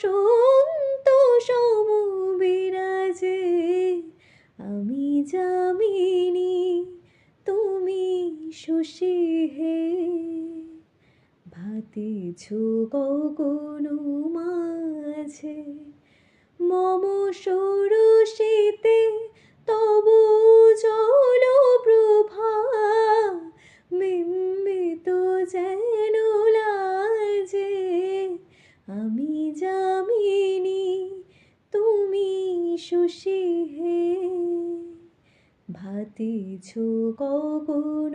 বসন্ত সম বিরাজে। আমি যামিনী তুমি শশী হে, ভাতিছ গগন মাঝে মম ষোড়শীতে তব জল প্রভা, বিম্বিত যেন লাজে। আমি যামিনী তুমি শশী হে, ভাতিছ গগন